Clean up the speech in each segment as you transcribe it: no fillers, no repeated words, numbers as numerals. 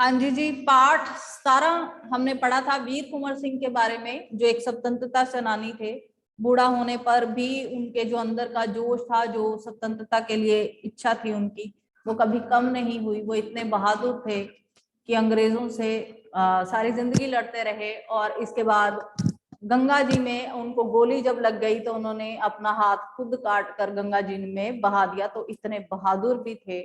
हाँ जी जी, पाठ 17 हमने पढ़ा था वीर कुंवर सिंह के बारे में, जो एक स्वतंत्रता सेनानी थे। बूढ़ा होने पर भी उनके जो अंदर का जोश था, जो स्वतंत्रता के लिए इच्छा थी उनकी, वो कभी कम नहीं हुई। वो इतने बहादुर थे कि अंग्रेजों से सारी जिंदगी लड़ते रहे, और इसके बाद गंगा जी में उनको गोली जब लग गई तो उन्होंने अपना हाथ खुद काट कर गंगा जी में बहा दिया। तो इतने बहादुर भी थे।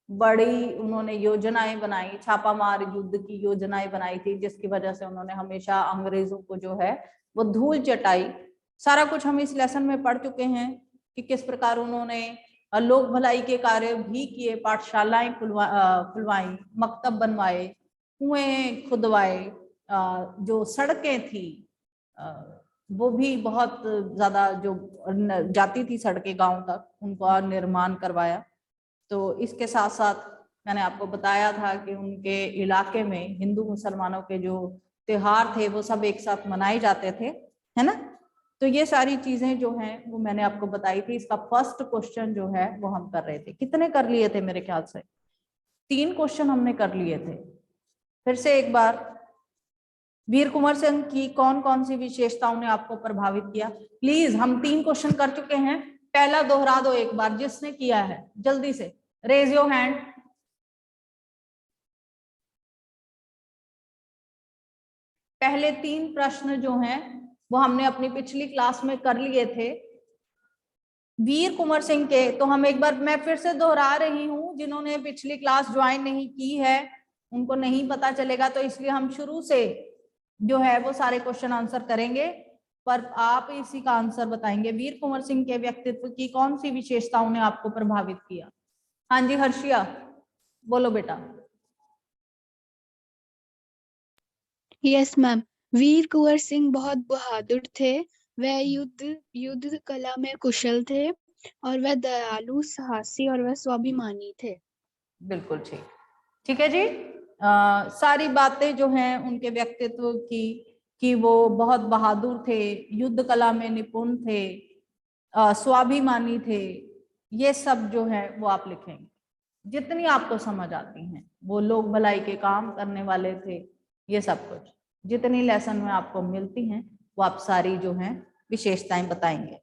बड़ी उन्होंने योजनाएं बनाई, छापामार युद्ध की योजनाएं बनाई थी, जिसकी वजह से उन्होंने हमेशा अंग्रेजों को जो है वो धूल चटाई। सारा कुछ हम इस लेसन में पढ़ चुके हैं कि किस प्रकार उन्होंने लोक भलाई के कार्य भी किए, पाठशालाएं खुलवाई, मकतब बनवाए, कुएं खुदवाए, जो सड़कें थी वो भी बहुत ज्यादा जो जाती थी सड़कें गांव तक, उनका निर्माण करवाया। तो इसके साथ साथ मैंने आपको बताया था कि उनके इलाके में हिंदू मुसलमानों के जो त्योहार थे वो सब एक साथ मनाए जाते थे, है ना। तो ये सारी चीजें जो हैं वो मैंने आपको बताई थी। इसका फर्स्ट क्वेश्चन जो है वो हम कर रहे थे। कितने कर लिए थे? मेरे ख्याल से 3 क्वेश्चन हमने कर लिए थे। फिर से एक बार, वीर कुंवर सिंह की कौन कौन सी विशेषताओं ने आपको प्रभावित किया? प्लीज, हम 3 क्वेश्चन कर चुके हैं। पहला दोहरा दो एक बार, जिसने किया है जल्दी से रेज योर हैंड। पहले 3 प्रश्न जो हैं वो हमने अपनी पिछली क्लास में कर लिए थे वीर कुंवर सिंह के। तो हम एक बार, मैं फिर से दोहरा रही हूं, जिन्होंने पिछली क्लास ज्वाइन नहीं की है उनको नहीं पता चलेगा, तो इसलिए हम शुरू से जो है वो सारे क्वेश्चन आंसर करेंगे, पर आप इसी का आंसर बताएंगे। वीर कुंवर सिंह के व्यक्तित्व की कौन सी विशेषताओं ने आपको प्रभावित किया? हाँ जी हर्षिया, बोलो बेटा। यस मैम, वीर कुंवर सिंह बहुत बहादुर थे। वह युद्ध कला में कुशल थे और वह दयालु, साहसी और वह स्वाभिमानी थे। बिल्कुल ठीक, ठीक है जी। सारी बातें जो हैं उनके व्यक्तित्व की कि वो बहुत बहादुर थे, युद्ध कला में निपुण थे, स्वाभिमानी थे, ये सब जो है वो आप लिखेंगे जितनी आपको समझ आती हैं। वो लोग भलाई के काम करने वाले थे, ये सब कुछ जितनी लेसन में आपको मिलती हैं वो आप सारी जो हैं विशेषताएं बताएंगे।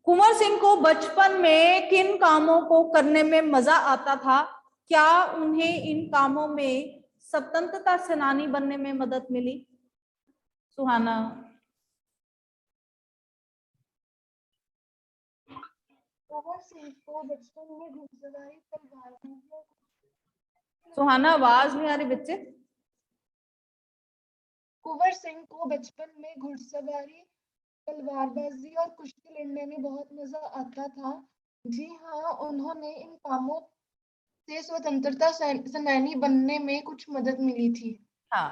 कुंवर सिंह को बचपन में किन कामों को करने में मजा आता था? क्या उन्हें इन कामों में स्वतंत्रता सेनानी बनने में मदद मिली? सुहाना। कुंवर सिंह को बचपन में घुड़सवारी, तलवारबाजी। सुहाना आवाज नहीं आ रही बच्चे। कुंवर सिंह को बचपन में घुड़सवारी, तलवारबाजी और कुश्ती लड़ने में बहुत मजा आता था। जी हाँ, उन्होंने इन कामों से स्वतंत्रता सेनानी बनने में कुछ मदद मिली थी। हाँ,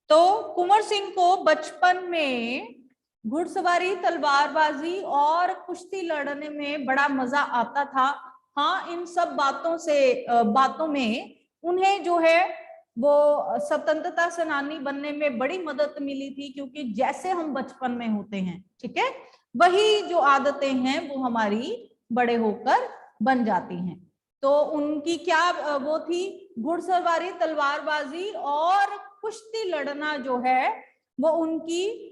तो कुंवर सिंह को बचपन में घुड़सवारी, तलवारबाजी और कुश्ती लड़ने में बड़ा मजा आता था। हाँ, इन सब बातों में उन्हें जो है वो स्वतंत्रता सेनानी बनने में बड़ी मदद मिली थी, क्योंकि जैसे हम बचपन में होते हैं, ठीक है, वही जो आदतें हैं वो हमारी बड़े होकर बन जाती हैं। तो उनकी क्या वो थी? घुड़सवारी, तलवारबाजी और कुश्ती लड़ना जो है वो उनकी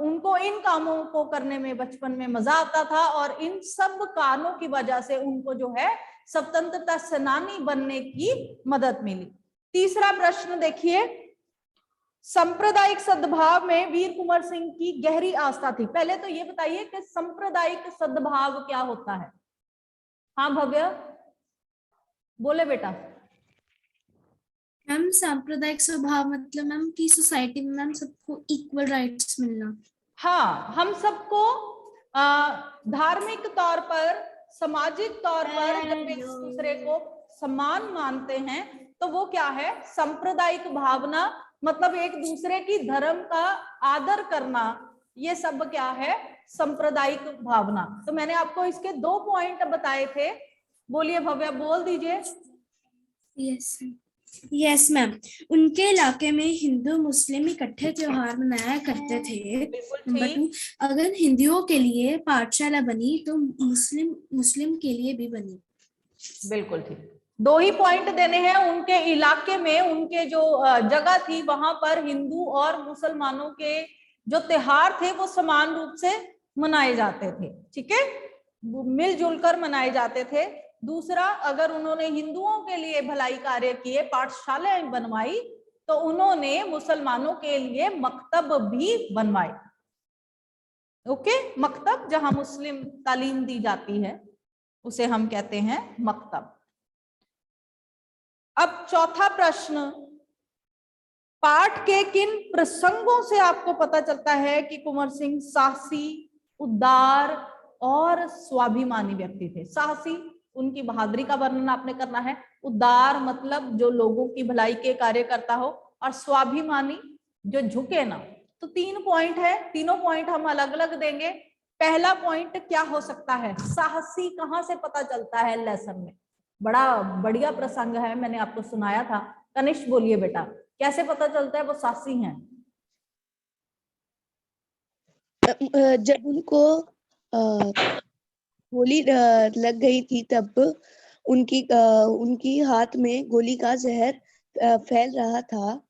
उनको इन कामों को करने में बचपन में मजा आता था, और इन सब कामों की वजह से उनको जो है स्वतंत्रता सेनानी बनने की मदद मिली। तीसरा प्रश्न देखिए, सांप्रदायिक सद्भाव में वीर कुंवर सिंह की गहरी आस्था थी। पहले तो ये बताइए कि सांप्रदायिक सद्भाव क्या होता है? हाँ भव्य, बोले बेटा। मैम, सांप्रदायिक स्वभाव मतलब मैम की सोसाइटी में मैम सबको इक्वल राइट्स मिलना। हाँ, हम सबको धार्मिक तौर पर, सामाजिक तौर पर जब एक दूसरे को सम्मान मानते हैं तो वो क्या है? सांप्रदायिक भावना, मतलब एक दूसरे की धर्म का आदर करना, ये सब क्या है? सांप्रदायिक भावना। तो मैंने आपको इसके 2 पॉइंट बताए थे। बोलिए भव्या, बोल दीजिए। यस मैम, उनके इलाके में हिंदू मुस्लिम इकट्ठे त्योहार मनाया करते थे। नंबर 2, अगर हिंदुओं के लिए पाठशाला बनी तो मुस्लिम के लिए भी बनी। बिल्कुल ठीक, 2 ही पॉइंट देने हैं। उनके इलाके में, उनके जो जगह थी, वहां पर हिंदू और मुसलमानों के जो त्योहार थे वो समान रूप से मनाए जाते थे, ठीक है, मिलजुल कर मनाए जाते थे। दूसरा, अगर उन्होंने हिंदुओं के लिए भलाई कार्य किए, पाठशालाएं बनवाई, तो उन्होंने मुसलमानों के लिए मकतब भी बनवाए। ओके, मकतब जहां मुस्लिम तालीम दी जाती है उसे हम कहते हैं मकतब। अब चौथा प्रश्न, पाठ के किन प्रसंगों से आपको पता चलता है कि कुंवर सिंह साहसी, उदार और स्वाभिमानी व्यक्ति थे? साहसी, उनकी बहादुरी का वर्णन आपने करना है। उदार मतलब जो लोगों की भलाई के कार्य करता हो, और स्वाभिमानी जो झुके ना। तो 3 पॉइंट है, तीनों पॉइंट हम अलग अलग देंगे। पहला पॉइंट क्या हो सकता है? साहसी कहां से पता चलता है? लेसन में बड़ा बढ़िया प्रसंग है, मैंने आपको सुनाया था। कनिष्ठ बोलिए बेटा, कैसे पता चलता है वो साहसी हैं? जब उनको गोली लग गई थी, तब उनकी हाथ में गोली का जहर फैल रहा था।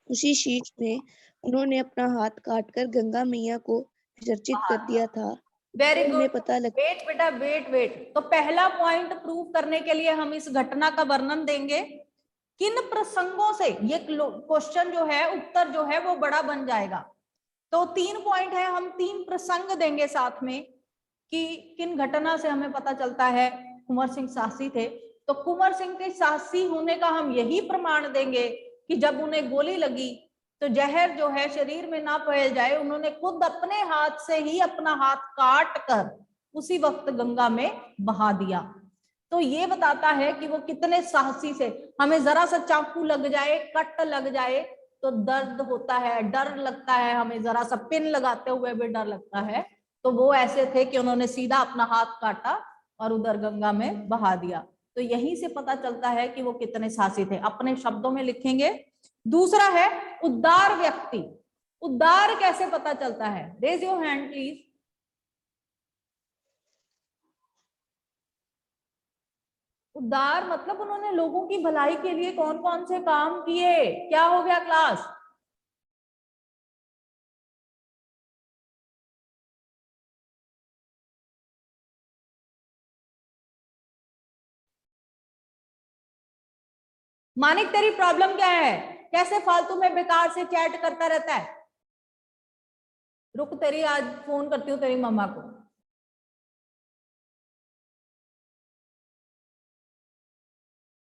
उसी शीश में उन्होंने अपना हाथ काटकर गंगा मैया को विसर्जित कर दिया था। वेरी उन्हें गुड। पता लग वेट बेटा, वेट। तो पहला पॉइंट प्रूव करने के लिए हम इस घटना का वर्णन देंगे। किन प्रसंगों से, ये क्वेश्चन जो है, उत्तर जो है वो बड़ा बन जाएगा। तो 3 पॉइंट है, हम 3 प्रसंग देंगे साथ में कि किन घटना से हमें पता चलता है कुंवर सिंह साहसी थे। तो कुंवर सिंह के साहसी होने का हम यही प्रमाण देंगे कि जब उन्हें गोली लगी तो जहर जो है शरीर में ना फैल जाए, उन्होंने खुद अपने हाथ से ही अपना हाथ काट कर उसी वक्त गंगा में बहा दिया। तो ये बताता है कि वो कितने साहसी से। हमें जरा सा चाकू लग जाए, कट लग जाए तो दर्द होता है, डर लगता है, हमें जरा सा पिन लगाते हुए भी डर लगता है। तो वो ऐसे थे कि उन्होंने सीधा अपना हाथ काटा और उधर गंगा में बहा दिया। तो यहीं से पता चलता है कि वो कितने साहसी थे। अपने शब्दों में लिखेंगे। दूसरा है उदार व्यक्ति। उदार कैसे पता चलता है? Raise your hand please. उदार मतलब उन्होंने लोगों की भलाई के लिए कौन कौन से काम किए? क्या हो गया क्लास? मानिक, तेरी प्रॉब्लम क्या है? कैसे फालतू में बेकार से चैट करता रहता है? रुक, तेरी आज फोन करती हूँ तेरी मम्मा को।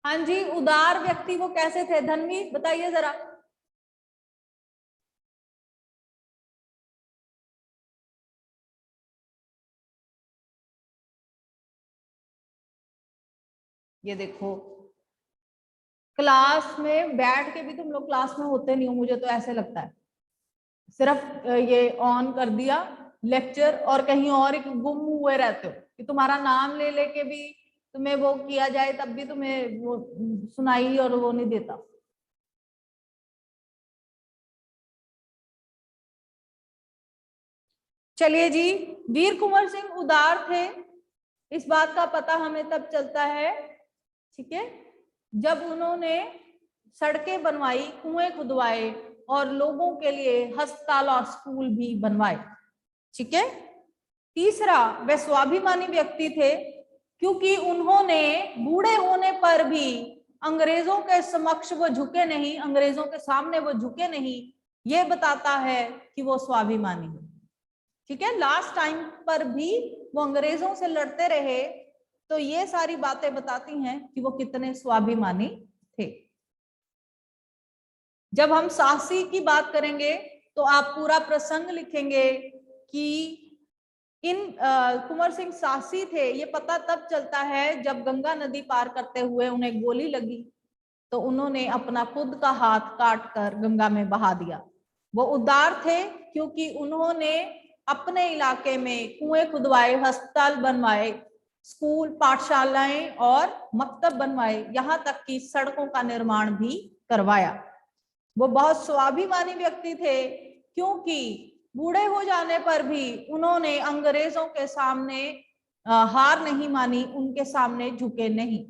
हाँ जी, उदार व्यक्ति वो कैसे थे? धनवी बताइए जरा। ये देखो, क्लास में बैठ के भी तुम लोग क्लास में होते नहीं हो, मुझे तो ऐसे लगता है। सिर्फ ये ऑन कर दिया लेक्चर और कहीं और ही गुम हुए रहते हो कि तुम्हारा नाम ले लेके भी तुम्हें वो किया जाए तब भी तुम्हें वो सुनाई और वो नहीं देता। चलिए जी, वीर कुंवर सिंह उदार थे, इस बात का पता हमें तब चलता है, ठीक है, जब उन्होंने सड़कें बनवाई, कुएं खुदवाए और लोगों के लिए अस्पताल और स्कूल भी बनवाए, ठीक है। तीसरा, वे स्वाभिमानी व्यक्ति थे क्योंकि उन्होंने बूढ़े होने पर भी अंग्रेजों के समक्ष वो झुके नहीं, अंग्रेजों के सामने वो झुके नहीं। ये बताता है कि वो स्वाभिमानी है, ठीक है। लास्ट टाइम पर भी वो अंग्रेजों से लड़ते रहे। तो ये सारी बातें बताती हैं कि वो कितने स्वाभिमानी थे। जब हम साहसी की बात करेंगे तो आप पूरा प्रसंग लिखेंगे कि इन कुंवर सिंह साहसी थे। ये पता तब चलता है जब गंगा नदी पार करते हुए उन्हें गोली लगी तो उन्होंने अपना खुद का हाथ काट कर गंगा में बहा दिया। वो उदार थे क्योंकि उन्होंने अपने इलाके में कुएं खुदवाए, अस्पताल बनवाए, स्कूल, पाठशालाएं और मकतब बनवाए, यहाँ तक कि सड़कों का निर्माण भी करवाया। वो बहुत स्वाभिमानी व्यक्ति थे क्योंकि बूढ़े हो जाने पर भी उन्होंने अंग्रेजों के सामने हार नहीं मानी, उनके सामने झुके नहीं।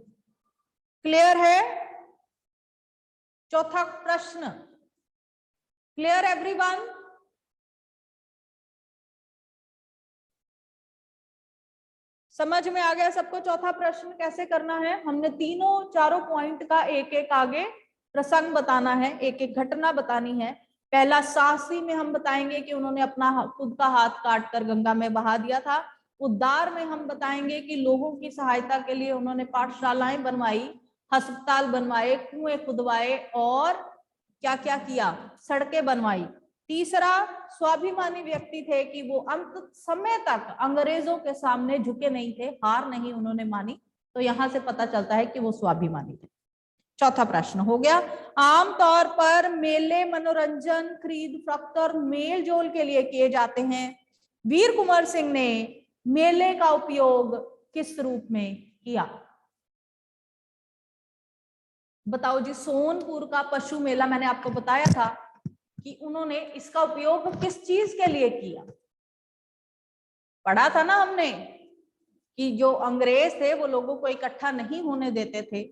क्लियर है? चौथा प्रश्न क्लियर एवरीवन? समझ में आ गया सबको चौथा प्रश्न कैसे करना है? हमने तीनों चारों पॉइंट का एक एक आगे प्रसंग बताना है, एक एक घटना बतानी है। पहला साहसी में हम बताएंगे कि उन्होंने अपना खुद का हाथ काट कर गंगा में बहा दिया था। उद्धार में हम बताएंगे कि लोगों की सहायता के लिए उन्होंने पाठशालाएं बनवाई, अस्पताल बनवाए, कुएं खुदवाए और क्या क्या किया, सड़कें बनवाई। तीसरा स्वाभिमानी व्यक्ति थे कि वो अंत समय तक अंग्रेजों के सामने झुके नहीं थे, हार नहीं उन्होंने मानी। तो यहां से पता चलता है कि वो स्वाभिमानी थे। चौथा प्रश्न हो गया, आमतौर पर मेले मनोरंजन, खरीद फरोख्त और मेल जोल के लिए किए जाते हैं। वीर कुंवर सिंह ने मेले का उपयोग किस रूप में किया? बताओ जी। सोनपुर का पशु मेला मैंने आपको बताया था कि उन्होंने इसका उपयोग किस चीज के लिए किया? पढ़ा था ना हमने कि जो अंग्रेज थे वो लोगों को इकट्ठा नहीं होने देते थे,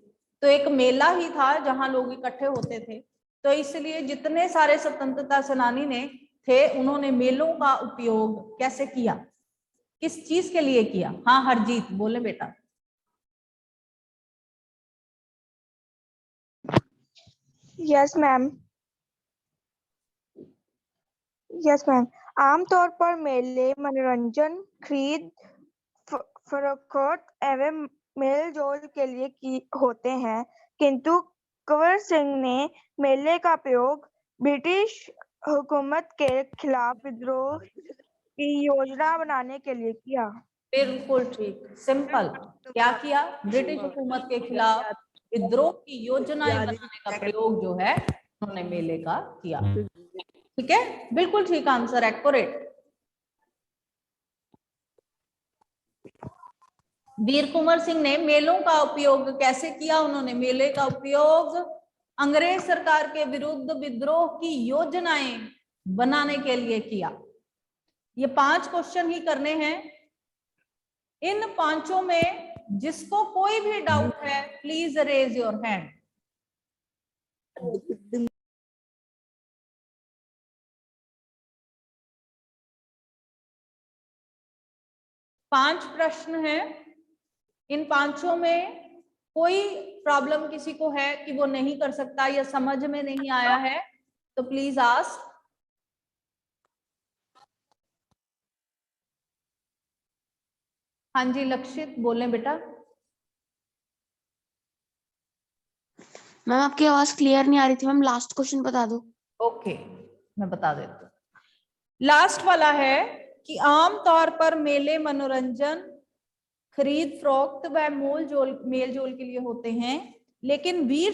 तो एक मेला ही था जहां लोग इकट्ठे होते थे। तो इसलिए जितने सारे स्वतंत्रता सेनानी ने थे उन्होंने मेलों का उपयोग कैसे किया, किस चीज के लिए किया? हाँ हरजीत बोले बेटा। Yes ma'am. Yes ma'am. आमतौर पर मेले मनोरंजन, खरीद फरोख्त एवं मेल जोल के लिए होते हैं, किंतु कुंवर सिंह ने मेले का उपयोग ब्रिटिश हुकूमत के खिलाफ विद्रोह की योजना बनाने के लिए किया। बिल्कुल ठीक, सिंपल। क्या किया? ब्रिटिश हुकूमत के खिलाफ विद्रोह की योजनाएं बनाने का प्रयोग जो है उन्होंने मेले का किया। ठीक है, बिल्कुल ठीक आंसर, एक्यूरेट। वीर कुंवर सिंह ने मेलों का उपयोग कैसे किया? उन्होंने मेले का उपयोग अंग्रेज सरकार के विरुद्ध विद्रोह की योजनाएं बनाने के लिए किया। ये 5 क्वेश्चन ही करने हैं। इन 5 में जिसको कोई भी डाउट है प्लीज रेज योर हैंड। पांच प्रश्न हैं। इन 5 में कोई प्रॉब्लम किसी को है कि वो नहीं कर सकता या समझ में नहीं आया है तो प्लीज आस्क। हाँ जी लक्षित बोले बेटा। मैम आपकी आवाज क्लियर नहीं आ रही थी मैम, लास्ट क्वेश्चन बता दो। ओके मैं बता देती हूँ। लास्ट वाला है कि आमतौर पर मेले मनोरंजन, खरीद फरोख्त व मेल जोल के लिए होते हैं, लेकिन वीर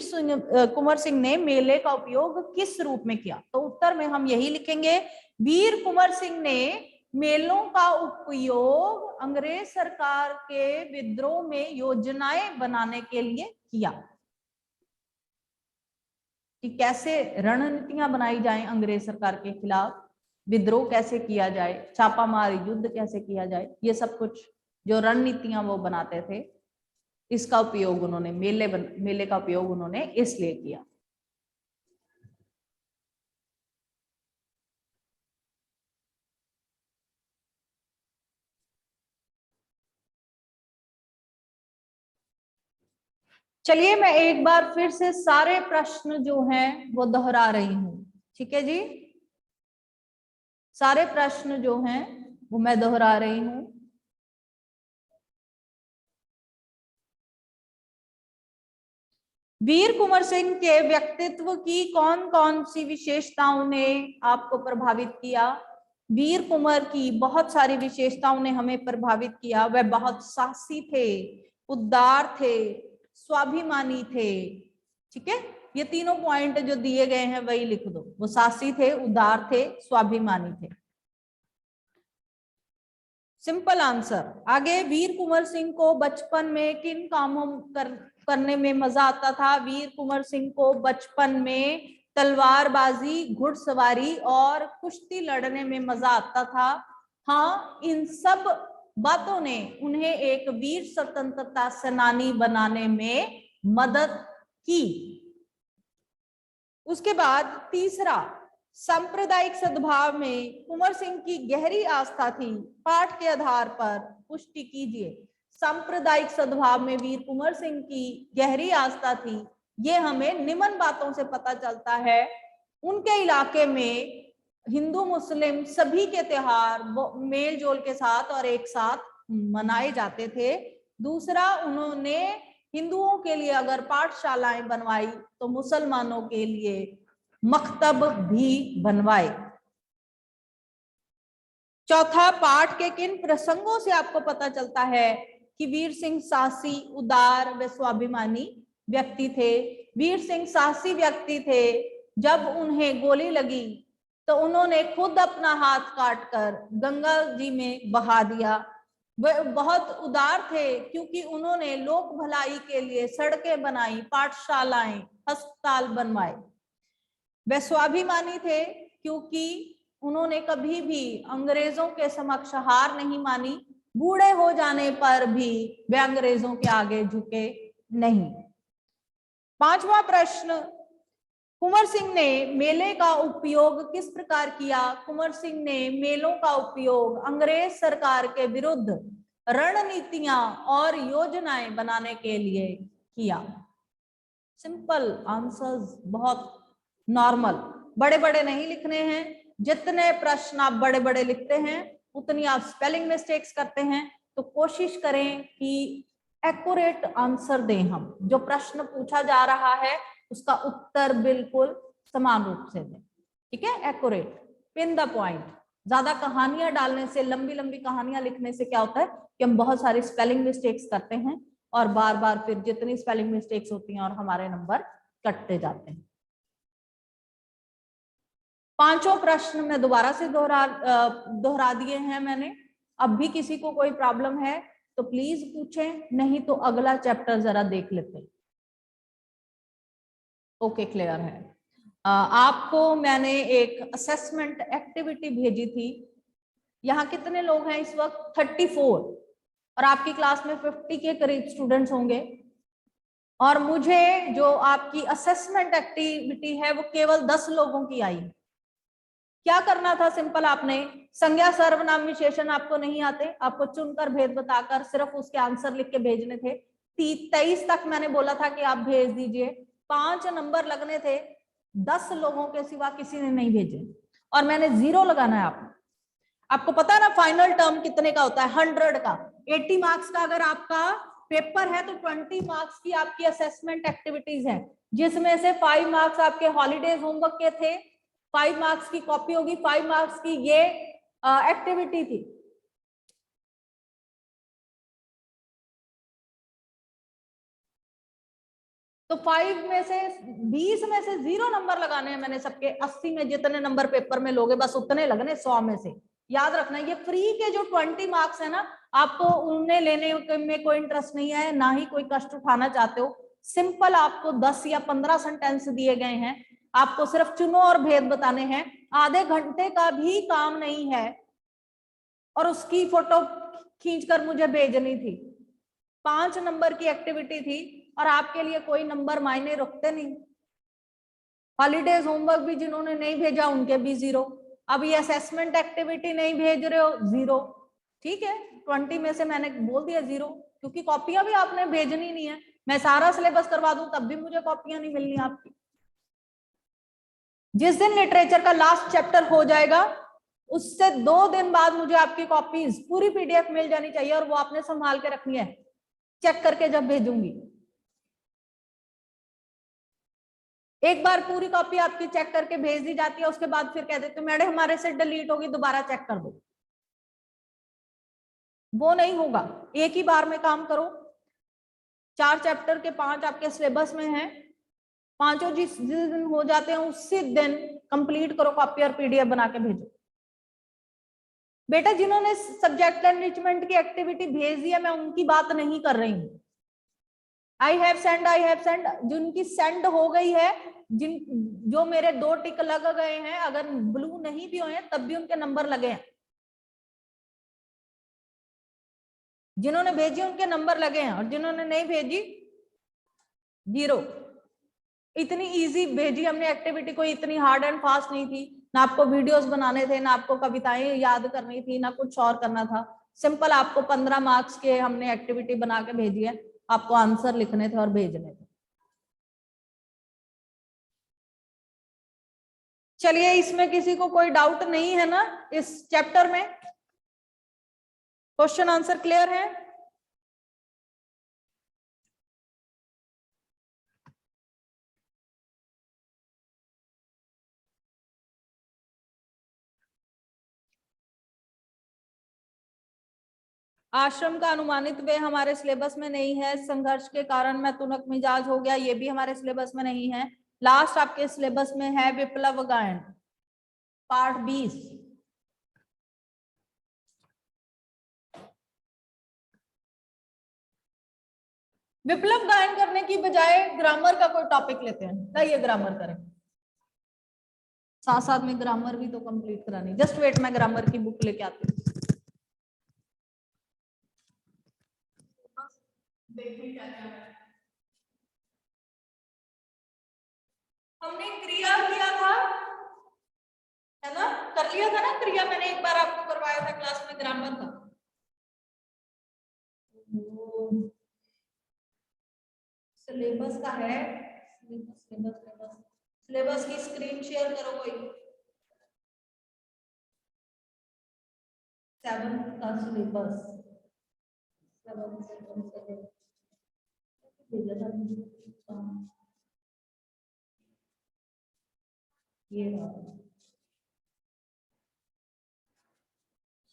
कुंवर सिंह ने मेले का उपयोग किस रूप में किया? तो उत्तर में हम यही लिखेंगे, वीर कुंवर सिंह ने मेलों का उपयोग अंग्रेज सरकार के विद्रोह में योजनाएं बनाने के लिए किया कि कैसे रणनीतियां बनाई जाएं अंग्रेज सरकार के खिलाफ, विद्रोह कैसे किया जाए, छापामार युद्ध कैसे किया जाए, ये सब कुछ जो रणनीतियां वो बनाते थे, इसका उपयोग उन्होंने मेले का उपयोग उन्होंने इसलिए किया। चलिए मैं एक बार फिर से सारे प्रश्न जो हैं वो दोहरा रही हूं, ठीक है जी? सारे प्रश्न जो हैं वो मैं दोहरा रही हूं। वीर कुंवर सिंह के व्यक्तित्व की कौन कौन सी विशेषताओं ने आपको प्रभावित किया? वीर कुंवर की बहुत सारी विशेषताओं ने हमें प्रभावित किया। वह बहुत साहसी थे, उदार थे, स्वाभिमानी थे। ठीक है, ये तीनों पॉइंट जो दिए गए हैं वही लिख दो। वो साहसी थे, उदार थे, स्वाभिमानी थे। Simple answer. आगे, वीर कुंवर सिंह को बचपन में किन कामों करने में मजा आता था? वीर कुंवर सिंह को बचपन में तलवारबाजी, घुड़सवारी और कुश्ती लड़ने में मजा आता था। हाँ, इन सब बातों ने उन्हें एक वीर स्वतंत्रता सेनानी बनाने में मदद की। उसके बाद तीसरा, सांप्रदायिक सद्भाव में कुंवर सिंह की गहरी आस्था थी, पाठ के आधार पर पुष्टि कीजिए। सांप्रदायिक सद्भाव में वीर कुंवर सिंह की गहरी आस्था थी, ये हमें निम्न बातों से पता चलता है। उनके इलाके में हिंदू मुस्लिम सभी के त्योहार मेल जोल के साथ और एक साथ मनाए जाते थे। दूसरा, उन्होंने हिंदुओं के लिए अगर पाठशालाएं बनवाई तो मुसलमानों के लिए मकतब भी बनवाए। चौथा, पाठ के किन प्रसंगों से आपको पता चलता है कि वीर सिंह साहसी, उदार व स्वाभिमानी व्यक्ति थे। वीर सिंह साहसी व्यक्ति थे। जब उन्हें गोली लगी तो उन्होंने खुद अपना हाथ काटकर गंगा जी में बहा दिया। वह बहुत उदार थे क्योंकि उन्होंने लोक भलाई के लिए सड़कें बनाई, पाठशालाएं, अस्पताल बनवाए। वे स्वाभिमानी थे क्योंकि उन्होंने कभी भी अंग्रेजों के समक्ष हार नहीं मानी। बूढ़े हो जाने पर भी वे अंग्रेजों के आगे झुके नहीं। पांचवा प्रश्न, कुंवर सिंह ने मेले का उपयोग किस प्रकार किया? कुंवर सिंह ने मेलों का उपयोग अंग्रेज सरकार के विरुद्ध रणनीतियां और योजनाएं बनाने के लिए किया। सिंपल आंसर्स, बहुत नॉर्मल, बड़े बड़े नहीं लिखने हैं। जितने प्रश्न आप बड़े बड़े लिखते हैं उतनी आप स्पेलिंग मिस्टेक्स करते हैं। तो कोशिश करें कि एक्यूरेट आंसर दें हम। जो प्रश्न पूछा जा रहा है उसका उत्तर बिल्कुल समान रूप से दें, ठीक है? Accurate, pin the point. ज्यादा कहानियां डालने से, लंबी लंबी कहानियां लिखने से क्या होता है कि हम बहुत सारी स्पेलिंग मिस्टेक्स करते हैं और बार बार फिर जितनी स्पेलिंग मिस्टेक्स होती हैं और हमारे नंबर कटते जाते हैं। पांचों प्रश्न में दोबारा से दोहरा दिए हैं मैंने। अब भी किसी को कोई प्रॉब्लम है तो प्लीज पूछें, नहीं तो अगला चैप्टर जरा देख लेते हैं। ओके, क्लियर है। आपको मैंने एक असेसमेंट एक्टिविटी भेजी थी। यहाँ कितने लोग हैं इस वक्त? 34, और आपकी क्लास में 50 के करीब स्टूडेंट्स होंगे। और मुझे जो आपकी असेसमेंट एक्टिविटी है वो केवल 10 लोगों की आई। क्या करना था? सिंपल, आपने संज्ञा सर्वनाम विशेषण आपको नहीं आते, आपको चुनकर भेद बताकर सिर्फ उसके आंसर लिख के भेजने थे। 23 तक मैंने बोला था कि आप भेज दीजिए। 5 नंबर लगने थे, 10 लोगों के सिवा किसी ने नहीं भेजे और मैंने 0 लगाना है। आपको पता है ना फाइनल टर्म कितने का होता है? 100 का। 80 मार्क्स का अगर आपका पेपर है तो 20 मार्क्स की आपकी असेसमेंट एक्टिविटीज है, जिसमें से 5 मार्क्स आपके हॉलीडेज होमवर्क के थे, 5 मार्क्स की कॉपी होगी, 5 मार्क्स की ये एक्टिविटी थी। तो 5 में से 20 में से 0 नंबर लगाने हैं मैंने सबके। 80 में जितने नंबर पेपर में लोगे बस उतने लगने 100 में से। याद रखना, ये फ्री के जो 20 मार्क्स है ना, आपको उन्हें लेने में कोई इंटरेस्ट नहीं है, ना ही कोई कष्ट उठाना चाहते हो। सिंपल आपको 10 या 15 सेंटेंस दिए गए हैं, आपको सिर्फ चुनो और भेद बताने हैं। आधे घंटे का भी काम नहीं है और उसकी फोटो खींचकर मुझे भेजनी थी। 5 नंबर की एक्टिविटी थी और आपके लिए कोई नंबर मायने रखते नहीं। हॉलीडेज होमवर्क भी जिन्होंने नहीं भेजा उनके भी 0। अब ये असेसमेंट एक्टिविटी नहीं भेज रहे हो, 0। ठीक है, 20 में से मैंने बोल दिया 0, क्योंकि कॉपियां भी आपने भेजनी नहीं है। मैं सारा सिलेबस करवा दूं तब भी मुझे कॉपियां नहीं मिलनी आपकी। जिस दिन लिटरेचर का लास्ट चैप्टर हो जाएगा उससे 2 दिन बाद मुझे आपकी कॉपीज पूरी PDF मिल जानी चाहिए और वो आपने संभाल के रखनी है, चेक करके जब भेजूंगी। एक बार पूरी कॉपी आपकी चेक करके भेज दी जाती है, उसके बाद फिर कह देते मैडम हमारे से डिलीट होगी, दोबारा चेक कर दो। वो नहीं होगा, एक ही बार में काम करो। 4 चैप्टर के 5 आपके सिलेबस में हैं, पांचों जिस दिन हो जाते हैं उसी दिन कंप्लीट करो कॉपी और PDF बना के भेजो। बेटा जिन्होंने सब्जेक्ट एनरिचमेंट की एक्टिविटी भेज दी है मैं उनकी बात नहीं कर रही हूँ। आई हैव सेंड जिनकी सेंड हो गई है, जो मेरे 2 टिक लग गए हैं, अगर ब्लू नहीं भी हुए तब भी उनके नंबर लगे हैं। जिन्होंने भेजी उनके नंबर लगे हैं और जिन्होंने नहीं भेजी 0। इतनी इजी भेजी हमने एक्टिविटी, कोई इतनी हार्ड एंड फास्ट नहीं थी, ना आपको वीडियोस बनाने थे, ना आपको कविताएं याद करनी थी, ना कुछ और करना था। सिंपल आपको 15 मार्क्स के हमने एक्टिविटी बना के भेजी है, आपको आंसर लिखने थे और भेजने थे। चलिए, इसमें किसी को कोई डाउट नहीं है ना? इस चैप्टर में क्वेश्चन आंसर क्लियर है? आश्रम का अनुमानित व्यय हमारे सिलेबस में नहीं है। संघर्ष के कारण मैं तुनक मिजाज हो गया, ये भी हमारे सिलेबस में नहीं है। लास्ट आपके सिलेबस में है विप्लव गायन पार्ट 20। विप्लव गायन करने की बजाय ग्रामर का कोई टॉपिक लेते हैं, लाइए ग्रामर करें, साथ साथ में ग्रामर भी तो कंप्लीट करानी। जस्ट वेट, मैं ग्रामर की बुक लेके आती हूँ। देखिए क्या क्या है। हमने क्रिया किया था, है ना? कर लिया था ना क्रिया, मैंने एक बार आपको करवाया था क्लास में ग्रामर का। सिलेबस का है, सिलेबस की स्क्रीन शेयर करो कोई। 7 का सिलेबस, 7 ये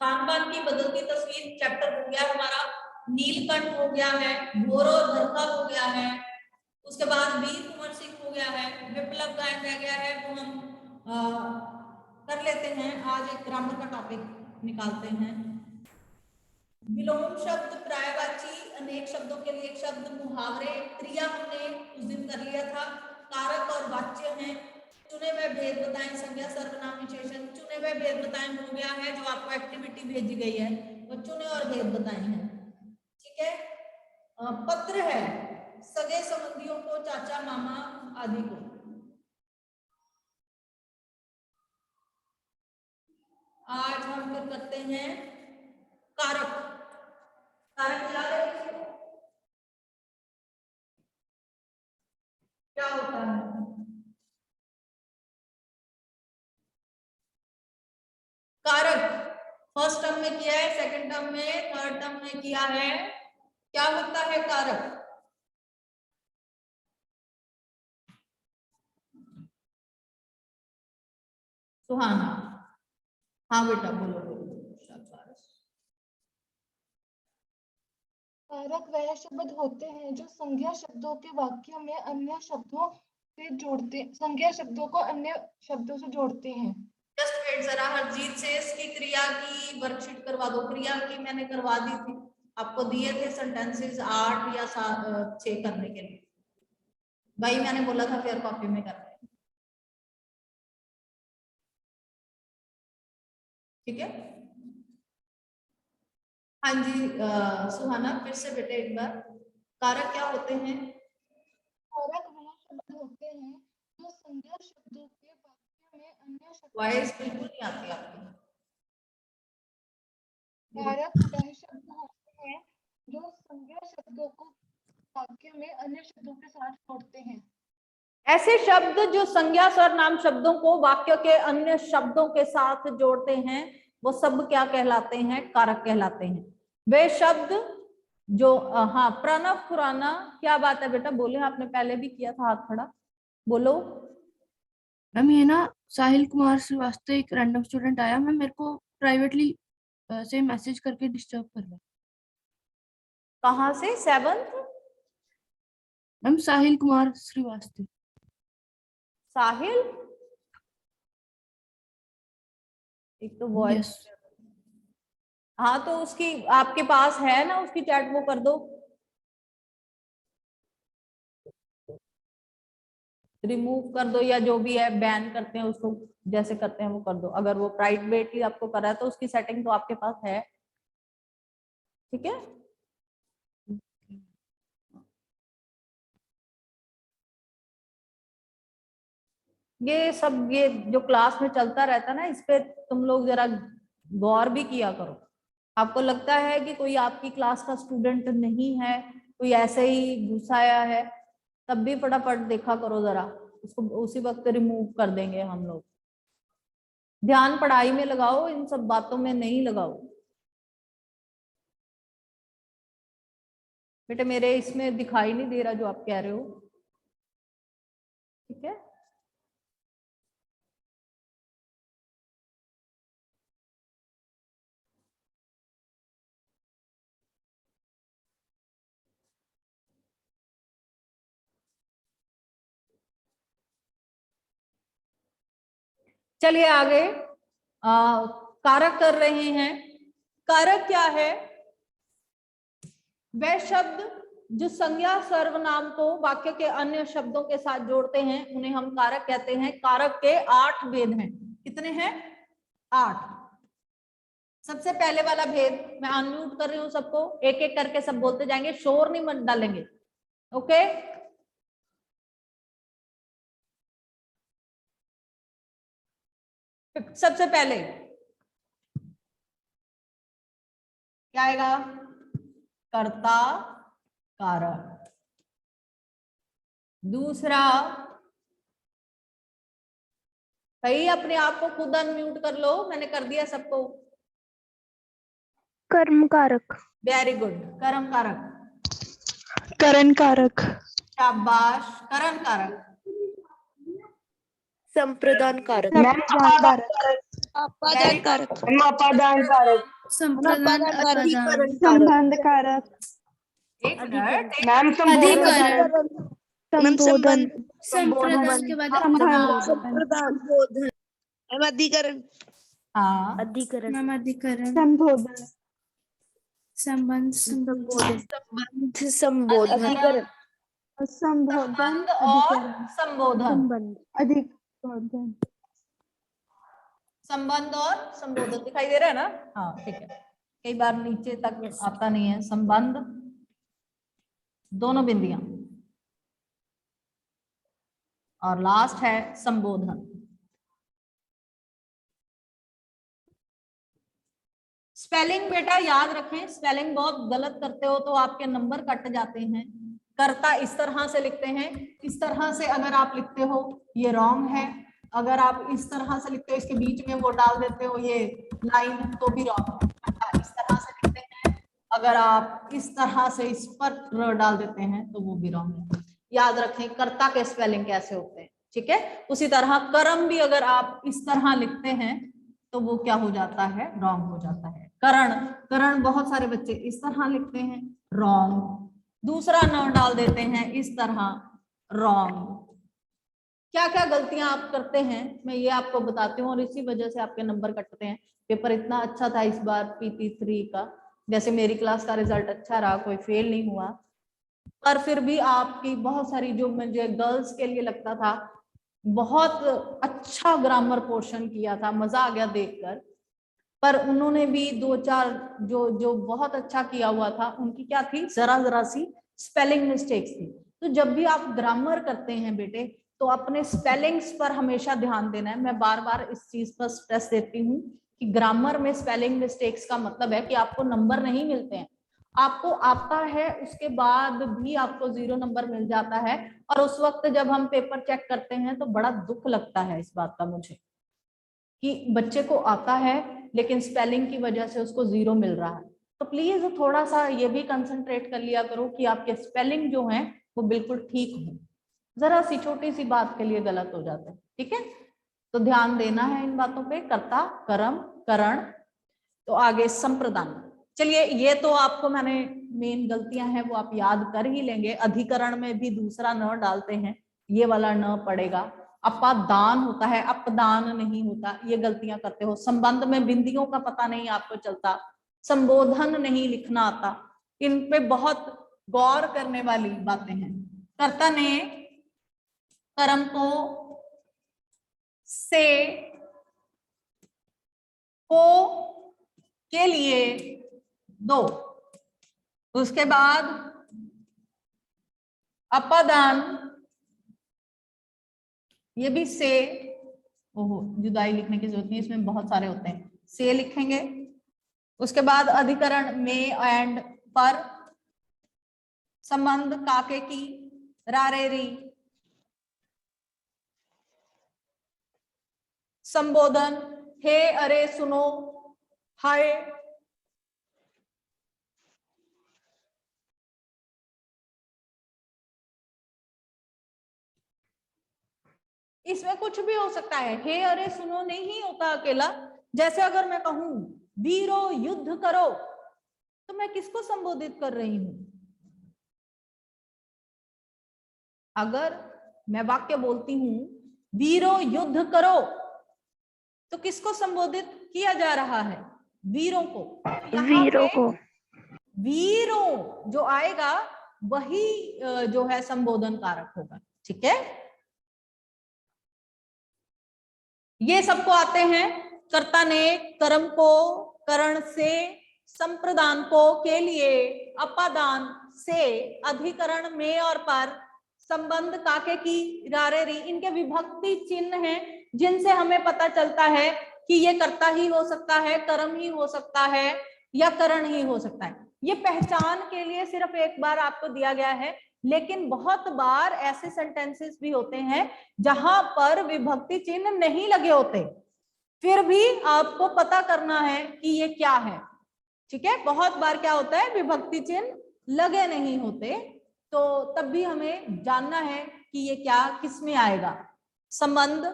खान-पान की बदलती तस्वीर चैप्टर हो गया हमारा। नीलकंठ हो गया है, घोर और धरखा हो गया है, उसके बाद वीर कुंवर सिंह हो गया है, विप्लव गायन रह गया है, वो हम कर लेते हैं। आज एक ग्रामर का टॉपिक निकालते हैं। विलोम शब्द, पर्यायवाची, अनेक शब्दों के लिए एक शब्द, मुहावरे, क्रिया हमने उस दिन कर लिया था। कारक और वाच्य हैं। चुने हुए भेद बताएं, संज्ञा सर्वनाम विशेषण। चुने हुए भेद बताएं हो गया है, जो आपको एक्टिविटी भेजी गई है वो चुने और भेद बताए हैं, ठीक है। पत्र है, सगे संबंधियों को, चाचा मामा आदि को। आज हम फिर करते हैं कारक। कारक याद है किसी को? क्या होता है? कारक फर्स्ट टर्म में किया है, सेकंड टर्म में, थर्ड टर्म में किया है। क्या होता है कारक? सुहाना, हाँ बेटा बोलो बोलो, शाबाश। कारक वह शब्द होते हैं जो संज्ञा शब्दों के वाक्य में अन्य शब्दों से जोड़ते, संज्ञा शब्दों को अन्य शब्दों से जोड़ते हैं। जस्ट वेट जरा, हरजीत से इसकी क्रिया की वर्कशीट करवा दो। क्रिया की मैंने करवा दी थी, आपको दिए थे सेंटेंसेस 8 या 6 करने के लिए। भाई मैंने बोला था फेयर कॉपी में करना है, ठीक है। हाँ जी सुहाना, फिर से बेटे एक बार, कारक क्या होते हैं? कारक वह शब्द होते हैं जो संज्ञा शब्दों के वाक्य में अन्य शब्दों वॉइस बिल्कुल नहीं आती आपकी। कारक वह शब्द होते हैं जो संज्ञा शब्दों को वाक्य में अन्य शब्दों के साथ जोड़ते हैं। ऐसे शब्द जो संज्ञा सर्वनाम शब्दों को वाक्य के अन्य शब्दों के साथ जोड़ते हैं, वो सब क्या कहलाते हैं? कारक कहलाते हैं। वे शब्द जो हाँ प्रणव खुराना, क्या बात है बेटा, बोले, आपने पहले भी किया था हाथ खड़ा, बोलो। मैम ये ना साहिल कुमार श्रीवास्तव एक रैंडम स्टूडेंट आया, मैम मेरे को प्राइवेटली से मैसेज करके डिस्टर्ब कर रहा है। कहाँ से? 7th? मैम साहिल कुमार श्रीवास्तव। साहिल, एक तो वॉइस यस हाँ, तो उसकी आपके पास है ना, उसकी चैट वो कर दो, रिमूव कर दो, या जो भी है बैन करते हैं उसको, जैसे करते हैं वो कर दो। अगर वो प्राइवेटली आपको कर रहा है तो उसकी सेटिंग तो आपके पास है, ठीक है। ये सब ये जो क्लास में चलता रहता है ना, इस पे तुम लोग जरा गौर भी किया करो। आपको लगता है कि कोई आपकी क्लास का स्टूडेंट नहीं है, कोई ऐसे ही घुसाया है, तब भी फटाफट देखा करो जरा, उसको उसी वक्त रिमूव कर देंगे हम लोग। ध्यान पढ़ाई में लगाओ, इन सब बातों में नहीं लगाओ। बेटे मेरे इसमें दिखाई नहीं दे रहा जो आप कह रहे हो, ठीक है। चलिए आगे, कारक कर रहे हैं। कारक क्या है? वह शब्द जो संज्ञा सर्वनाम को वाक्य के अन्य शब्दों के साथ जोड़ते हैं उन्हें हम कारक कहते हैं। कारक के 8 भेद हैं। कितने हैं? 8। सबसे पहले वाला भेद, मैं अनम्यूट कर रही हूं सबको, एक एक करके सब बोलते जाएंगे, शोर नहीं मत डालेंगे, ओके। सबसे पहले क्या आएगा? कर्ता कारक। दूसरा, भाई अपने आप को खुद अनम्यूट कर लो, मैंने कर दिया सबको। कर्म कारक। वेरी गुड, कर्म कारक। करण कारक। शाबाश, करण कारक। संप्रदान कारक। अपादान कारक। अपादान कारक। संप्रदान अपादान संबंध कारक। एक मिनट, मैम अधिकरण संबोधन। संप्रदान के बाद संबोधन। अधिकरण। हाँ, अधिकरण। मैम अधिकरण संबोधन। संबंध संबोधन संबोधन। अधिकरण, संबोधन संबंध और संबोधन। संबंध अधिकरण। संबंध और संबोधन दिखाई दे रहा है ना? हाँ ठीक है, कई बार नीचे तक आता नहीं है। संबंध, दोनों बिंदियां, और लास्ट है संबोधन। स्पेलिंग बेटा याद रखें, स्पेलिंग बहुत गलत करते हो तो आपके नंबर कट जाते हैं। कर्ता इस तरह से लिखते हैं, इस तरह से अगर आप लिखते हो ये रॉन्ग है। अगर आप इस तरह से लिखते हो, इसके बीच में वो डाल देते हो ये लाइन, तो भी रॉन्ग है। कर्ता इस तरह से लिखते हैं, अगर आप इस तरह से इस पर र डाल देते हैं तो वो भी रॉन्ग है। याद रखें कर्ता के स्पेलिंग कैसे होते हैं, ठीक है। उसी तरह कर्म भी अगर आप इस तरह लिखते हैं तो वो क्या हो जाता है? रॉन्ग हो जाता है। करण, करण बहुत सारे बच्चे इस तरह लिखते हैं, रॉन्ग। दूसरा न डाल देते हैं इस तरह, रॉन्ग। क्या क्या गलतियां आप करते हैं मैं ये आपको बताती हूँ, और इसी वजह से आपके नंबर कटते हैं। पेपर इतना अच्छा था इस बार PT3 का, जैसे मेरी क्लास का रिजल्ट अच्छा रहा, कोई फेल नहीं हुआ, पर फिर भी आपकी बहुत सारी, जो मुझे गर्ल्स के लिए लगता था बहुत अच्छा ग्रामर पोर्शन किया था, मजा आ गया देखकर, पर उन्होंने भी 2-4 जो बहुत अच्छा किया हुआ था, उनकी क्या थी? जरा सी स्पेलिंग मिस्टेक्स थी। तो जब भी आप ग्रामर करते हैं बेटे, तो अपने स्पेलिंग्स पर हमेशा ध्यान देना है। मैं बार बार इस चीज पर स्ट्रेस देती हूँ कि ग्रामर में स्पेलिंग मिस्टेक्स का मतलब है कि आपको नंबर नहीं मिलते हैं। आपको आता है, उसके बाद भी आपको 0 नंबर मिल जाता है, और उस वक्त जब हम पेपर चेक करते हैं तो बड़ा दुख लगता है इस बात का मुझे, कि बच्चे को आता है लेकिन स्पेलिंग की वजह से उसको 0 मिल रहा है। तो प्लीज थोड़ा सा ये भी कंसंट्रेट कर लिया करो कि आपके स्पेलिंग जो है वो बिल्कुल ठीक हो। जरा सी छोटी सी बात के लिए गलत हो जाता है, ठीक है। तो ध्यान देना है इन बातों पे। कर्ता, कर्म, करण। तो आगे संप्रदान। चलिए, ये तो आपको मैंने मेन गलतियां हैं वो आप याद कर ही लेंगे। अधिकरण में भी दूसरा न डालते हैं, ये वाला न पड़ेगा। अपादान होता है, अपदान नहीं होता, ये गलतियां करते हो। संबंध में बिंदियों का पता नहीं आपको चलता, संबोधन नहीं लिखना आता, इन पे बहुत गौर करने वाली बातें हैं। कर्ता ने कर्म को से, को के लिए 2, उसके बाद अपादान ये भी से, ओहो जुदाई लिखने की जरूरत नहीं, इसमें बहुत सारे होते हैं, से लिखेंगे। उसके बाद अधिकरण में एंड पर, संबंध काके की, रारे री, संबोधन हे अरे सुनो, हाय, इसमें कुछ भी हो सकता है। हे अरे सुनो नहीं होता अकेला। जैसे अगर मैं कहूं वीरो युद्ध करो, तो मैं किसको संबोधित कर रही हूं? अगर मैं वाक्य बोलती हूं वीरो युद्ध करो, तो किसको संबोधित किया जा रहा है? वीरों को। वीरों को। वीरों जो आएगा वही जो है संबोधन कारक होगा। ठीक है, ये सबको आते हैं। कर्ता ने, कर्म को, करण से, संप्रदान को, के लिए, अपादान से, अधिकरण में और पर, संबंध काके की, रारे री, इनके विभक्ति चिन्ह हैं जिनसे हमें पता चलता है कि ये कर्ता ही हो सकता है, कर्म ही हो सकता है या करण ही हो सकता है। ये पहचान के लिए सिर्फ एक बार आपको दिया गया है, लेकिन बहुत बार ऐसे सेंटेंसेस भी होते हैं जहां पर विभक्ति चिन्ह नहीं लगे होते, फिर भी आपको पता करना है कि ये क्या है। ठीक है, बहुत बार क्या होता है विभक्ति चिन्ह लगे नहीं होते, तो तब भी हमें जानना है कि ये क्या किस में आएगा, संबंध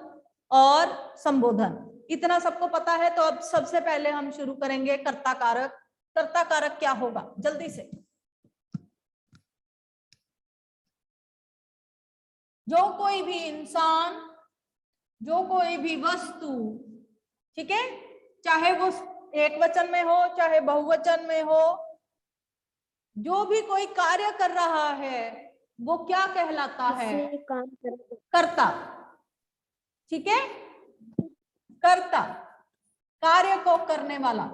और संबोधन, इतना सबको पता है। तो अब सबसे पहले हम शुरू करेंगे कर्ता कारक। कर्ता कारक क्या होगा, जल्दी से। जो कोई भी इंसान, जो कोई भी वस्तु, ठीक है, चाहे वो एक वचन में हो चाहे बहुवचन में हो, जो भी कोई कार्य कर रहा है वो क्या कहलाता है? कर्ता। ठीक है, कर्ता, कार्य को करने वाला।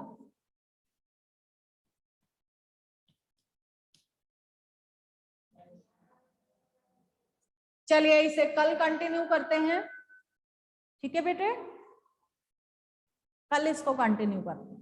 चलिए इसे कल कंटिन्यू करते हैं। ठीक है बेटे, कल इसको कंटिन्यू करते हैं।